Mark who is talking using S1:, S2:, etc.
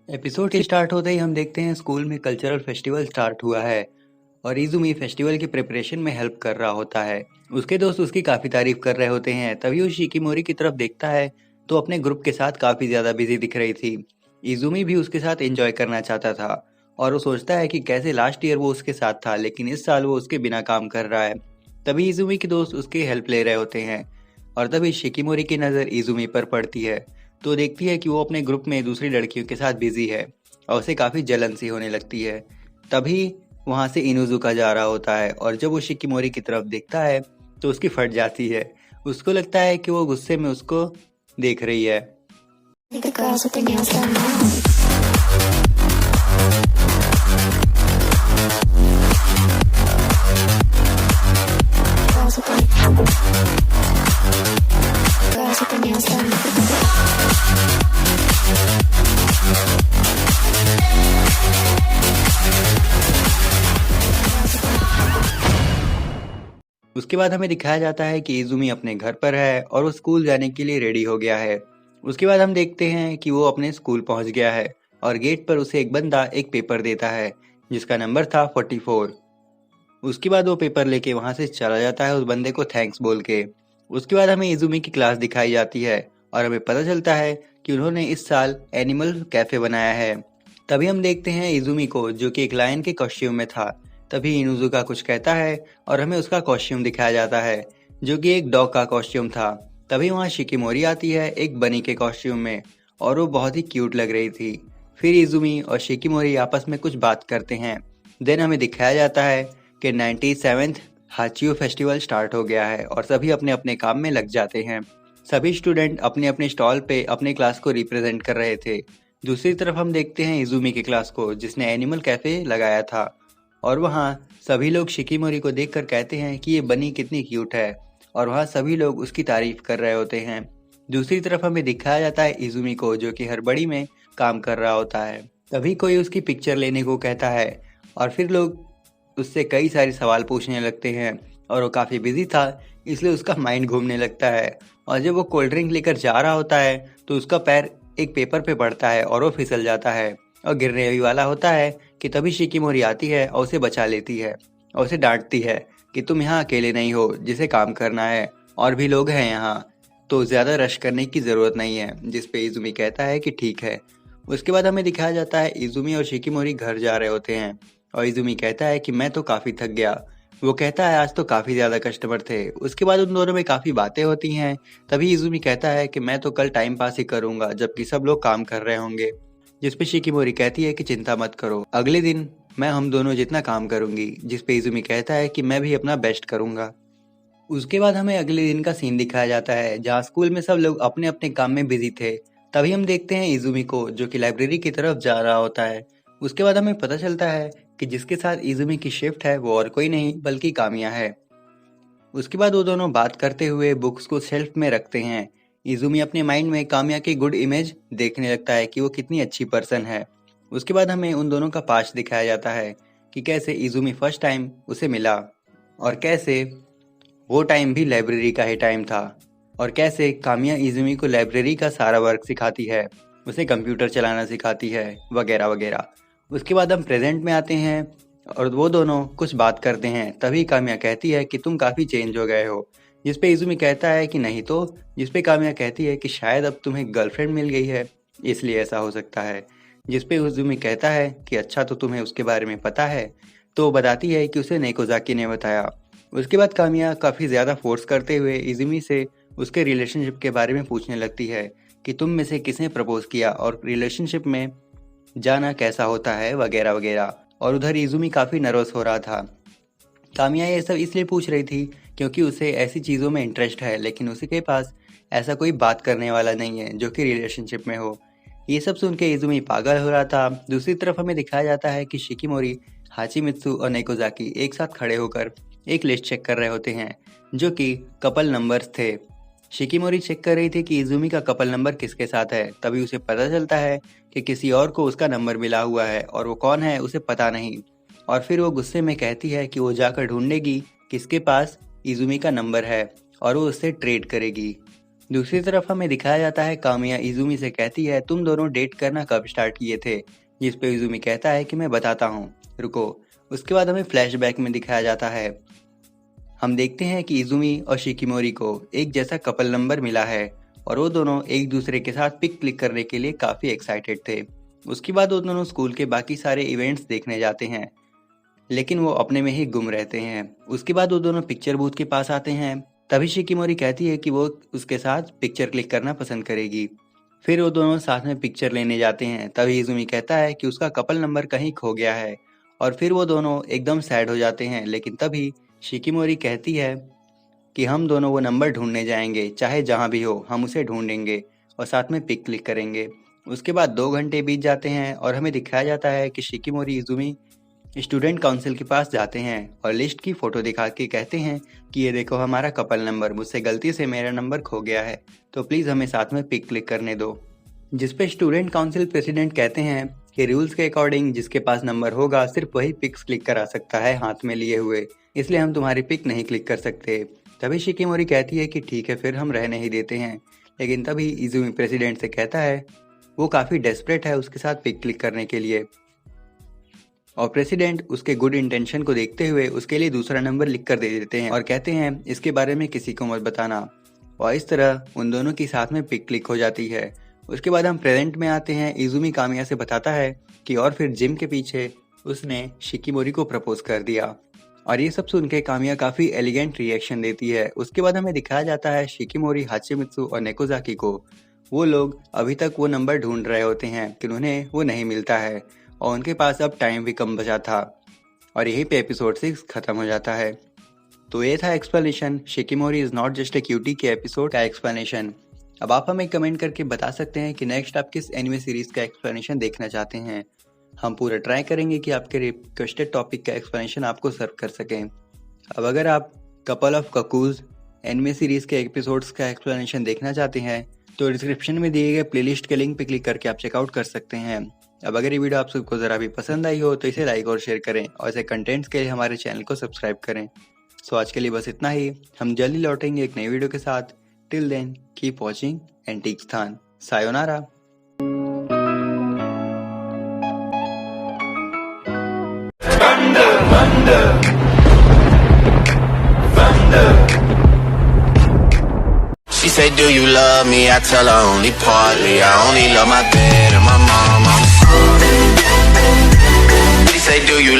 S1: Episode start होते ही हम देखते हैं स्कूल में कल्चरल फेस्टिवल स्टार्ट हुआ है और इजुमी फेस्टिवल की प्रिपरेशन में हेल्प कर रहा होता है। उसके दोस्त उसकी काफी तारीफ कर रहे होते हैं। तभी वो शिकिमोरी की तरफ देखता है तो अपने ग्रुप के साथ काफी ज्यादा बिजी दिख रही थी। इजुमी भी उसके साथ एंजॉय करना चाहता था और वो सोचता है कि कैसे लास्ट ईयर वो उसके साथ था लेकिन इस साल वो उसके बिना काम कर रहा है। तभी इजुमी के दोस्त उसकी हेल्प ले रहे होते हैं और तभी शिकिमोरी की नज़र इजुमी पर पड़ती है तो देखती है कि वो अपने ग्रुप में दूसरी लड़कियों के साथ बिजी है और उसे काफ़ी जलन सी होने लगती है। तभी वहाँ से इनुजुका जा रहा होता है और जब वो शिकिमोरी की तरफ देखता है तो उसकी फट जाती है। उसको लगता है कि वो गुस्से में उसको देख रही है।
S2: The girls with their nails done now. Girls with their nails done.
S1: उसके बाद हमें दिखाया जाता है कि इजुमी अपने घर पर है और वो स्कूल जाने के लिए रेडी हो गया है। उसके बाद हम देखते हैं कि वो अपने स्कूल पहुंच गया है और गेट पर उसे एक बंदा एक पेपर देता है जिसका नंबर था 44। उसके बाद वो पेपर लेके वहां से चला जाता है उस बंदे को थैंक्स बोल के। उसके बाद हमें इजुमी की क्लास दिखाई जाती है और हमें पता चलता है कि उन्होंने इस साल एनिमल कैफे बनाया है। तभी हम देखते हैं इजुमी को जो कि एक लायन के कॉस्ट्यूम में था। तभी इनुजुका कुछ कहता है और हमें उसका कॉस्ट्यूम दिखाया जाता है जो कि एक डॉग का कॉस्ट्यूम था। तभी वहाँ शिकिमोरी आती है एक बनी के कॉस्ट्यूम में और वो बहुत ही क्यूट लग रही थी। फिर इजुमी और शिकिमोरी आपस में कुछ बात करते हैं। देन हमें दिखाया जाता है कि 97th हाचियो फेस्टिवल स्टार्ट हो गया है और सभी अपने अपने काम में लग जाते हैं। सभी स्टूडेंट अपने अपने स्टॉल पे अपने क्लास को रिप्रेजेंट कर रहे थे। दूसरी तरफ हम देखते हैं इजुमी की क्लास को जिसने एनिमल कैफे लगाया था और वहाँ सभी लोग शिकिमोरी को देखकर कहते हैं कि ये बनी कितनी क्यूट है और वहाँ सभी लोग उसकी तारीफ कर रहे होते हैं। दूसरी तरफ हमें दिखाया जाता है इजुमी को जो कि हड़बड़ी में काम कर रहा होता है। तभी कोई उसकी पिक्चर लेने को कहता है और फिर लोग उससे कई सारे सवाल पूछने लगते हैं और वो काफ़ी बिजी था इसलिए उसका माइंड घूमने लगता है। और जब वो कोल्ड ड्रिंक लेकर जा रहा होता है तो उसका पैर एक पेपर पे पड़ता है और वो फिसल जाता है और गिरने भी वाला होता है कि तभी शिकिमोरी आती है और उसे बचा लेती है और उसे डांटती है कि तुम यहाँ अकेले नहीं हो जिसे काम करना है, और भी लोग हैं यहाँ तो ज़्यादा रश करने की ज़रूरत नहीं है। जिस पे इजुमी कहता है कि ठीक है। उसके बाद हमें दिखाया जाता है इजुमी और शिकिमोरी घर जा रहे होते हैं और इजुमी कहता है कि मैं तो काफ़ी थक गया। वो कहता है आज तो काफ़ी ज़्यादा कस्टमर थे। उसके बाद उन दोनों में काफ़ी बातें होती हैं। तभी इजुमी कहता है कि मैं तो कल टाइम पास ही करूँगा जबकि सब लोग काम कर रहे होंगे। जिस पे शिकिमोरी कहती है कि चिंता मत करो, अगले दिन मैं हम दोनों जितना काम करूंगी। जिस पे इजुमी कहता है कि मैं भी अपना बेस्ट करूंगा। उसके बाद हमें अगले दिन का सीन दिखाया जाता है जहाँ स्कूल में सब लोग अपने अपने काम में बिजी थे। तभी हम देखते हैं इजुमी को जो कि लाइब्रेरी की तरफ जा रहा होता है। उसके बाद हमें पता चलता है कि जिसके साथ इजुमी की शिफ्ट है वो और कोई नहीं बल्कि कामिया है। उसके बाद वो दोनों बात करते हुए बुक्स को शेल्फ में रखते हैं। इजुमी अपने माइंड में कामिया की गुड इमेज देखने लगता है कि वो कितनी अच्छी पर्सन है। उसके बाद हमें उन दोनों का पास्ट दिखाया जाता है कि कैसे इजुमी फर्स्ट टाइम उसे मिला और कैसे वो टाइम भी लाइब्रेरी का ही टाइम था और कैसे कामिया इजुमी को लाइब्रेरी का सारा वर्क सिखाती है, उसे कंप्यूटर चलाना सिखाती है वगैरह वगैरह। उसके बाद हम प्रेजेंट में आते हैं और वो दोनों कुछ बात करते हैं। तभी कामिया कहती है कि तुम काफ़ी चेंज हो गए हो। जिस पे इजुमी कहता है कि नहीं तो। जिस पे कामिया कहती है कि शायद अब तुम्हें गर्लफ्रेंड मिल गई है इसलिए ऐसा हो सकता है। जिस पे इजुमी कहता है कि अच्छा तो तुम्हें उसके बारे में पता है। तो वो बताती है कि उसे नेकोजाकी ने बताया। उसके बाद कामिया काफ़ी ज़्यादा फोर्स करते हुए इजुमी से उसके रिलेशनशिप के बारे में पूछने लगती है कि तुम में से किसने प्रपोज किया और रिलेशनशिप में जाना कैसा होता है वगैरह वगैरह। और उधर इजुमी काफ़ी नर्वस हो रहा था। कामिया ये सब इसलिए पूछ रही थी क्योंकि उसे ऐसी चीज़ों में इंटरेस्ट है लेकिन उसके पास ऐसा कोई बात करने वाला नहीं है जो कि रिलेशनशिप में हो। ये सब सुन के इजुमी पागल हो रहा था। दूसरी तरफ हमें दिखाया जाता है कि शिकिमोरी, हाचिमित्सु और नेकोजाकी एक साथ खड़े होकर एक लिस्ट चेक कर रहे होते हैं जो कि कपल नंबर्स थे। शिकिमोरी चेक कर रही थी कि इजुमी का कपल नंबर किसके साथ है। तभी उसे पता चलता है कि किसी और को उसका नंबर मिला हुआ है और वो कौन है उसे पता नहीं। और फिर वो गुस्से में कहती है कि वो जाकर ढूंढेगी किसके पास इजुमी का नंबर है और वो उससे ट्रेड करेगी। दूसरी तरफ हमें दिखाया जाता है कामिया इजुमी से कहती है तुम दोनों डेट करना कब स्टार्ट किए थे, जिस पे इजुमी कहता है कि मैं बताता हूँ, रुको। उसके बाद हमें फ्लैशबैक में दिखाया जाता है। हम देखते हैं कि इजुमी और शिकिमोरी को एक जैसा कपल नंबर मिला है और वो दोनों एक दूसरे के साथ पिक क्लिक करने के लिए काफ़ी एक्साइटेड थे। उसके बाद वो दोनों स्कूल के बाकी सारे इवेंट्स देखने जाते हैं, लेकिन वो अपने में ही गुम रहते हैं। उसके बाद वो दोनों पिक्चर बूथ के पास आते हैं। तभी शिकिमोरी कहती है कि वो उसके साथ पिक्चर क्लिक करना पसंद करेगी। फिर वो दोनों साथ में पिक्चर लेने जाते हैं। तभी इजुमी कहता है कि उसका कपल नंबर कहीं खो गया है और फिर वो दोनों एकदम सैड हो जाते हैं। लेकिन तभी शिकिमोरी कहती है कि हम दोनों वो नंबर ढूंढने जाएंगे, चाहे जहाँ भी हो हम उसे ढूंढेंगे और साथ में पिक क्लिक करेंगे। उसके बाद 2 घंटे बीत जाते हैं और हमें दिखाया जाता है कि शिकिमोरी इजुमी स्टूडेंट काउंसिल के पास जाते हैं और लिस्ट की फोटो दिखा के कहते हैं कि ये देखो हमारा कपल नंबर, मुझसे गलती से मेरा नंबर खो गया है, तो प्लीज़ हमें साथ में पिक क्लिक करने दो। जिस पे स्टूडेंट काउंसिल प्रेसिडेंट कहते हैं कि रूल्स के अकॉर्डिंग जिसके पास नंबर होगा सिर्फ वही पिक्स क्लिक करा सकता है हाथ में लिए हुए, इसलिए हम तुम्हारी पिक नहीं क्लिक कर सकते। तभी शिकिमोरी कहती है कि ठीक है फिर हम रहने ही देते हैं। लेकिन तभी इजुमी प्रेसिडेंट से कहता है वो काफ़ी डेस्परेट है उसके साथ पिक क्लिक करने के लिए, और प्रेसिडेंट उसके गुड इंटेंशन को देखते हुए उसके लिए दूसरा नंबर लिख कर दे देते हैं और कहते हैं इसके बारे में किसी को मत बताना। और इस तरह उन दोनों की साथ में पिक क्लिक हो जाती है। उसके बाद हम प्रेजेंट में आते हैं। इजुमी कामिया से बताता है कि और फिर जिम के पीछे उसने शिकिमोरी को प्रपोज कर दिया, और ये सब सुन के कामिया काफ़ी एलिगेंट रिएक्शन देती है। उसके बाद हमें दिखाया जाता है शिकिमोरी, हाचिमित्सु और नेकोजाकी को। वो लोग अभी तक वो नंबर ढूंढ रहे होते हैं लेकिन उन्हें वो नहीं मिलता है और उनके पास अब टाइम भी कम बचा था, और यहीं पे एपिसोड 6 खत्म हो जाता है। तो ये था explanation Shikimori is not just a cutie के एपिसोड का एक्सप्लेनेशन। अब आप हमें कमेंट करके बता सकते हैं कि नेक्स्ट आप किस एनिमे सीरीज का एक्सप्लेनेशन देखना चाहते हैं। हम पूरा ट्राई करेंगे कि आपके रिक्वेस्टेड टॉपिक का एक्सप्लेनेशन आपको सर्व कर सकें। अब अगर आप couple of cuckoos anime series के एपिसोड्स का एक्सप्लेनेशन देखना चाहते हैं तो डिस्क्रिप्शन में दिए गए प्लेलिस्ट के लिंक पर क्लिक करके आप चेकआउट कर सकते हैं। अब अगर ये वीडियो आप सबको ज़रा भी पसंद आई हो तो इसे लाइक और शेयर करें और ऐसे कंटेंट्स के लिए हमारे चैनल को सब्सक्राइब करें। सो आज के लिए बस इतना ही। हम जल्दी लौटेंगे एक नई वीडियो के साथ। Till then keep watching antique स्थान। सायोनारा।
S3: She say, do you love me? I tell her only partly. I only love my bed and my mom. She say, do you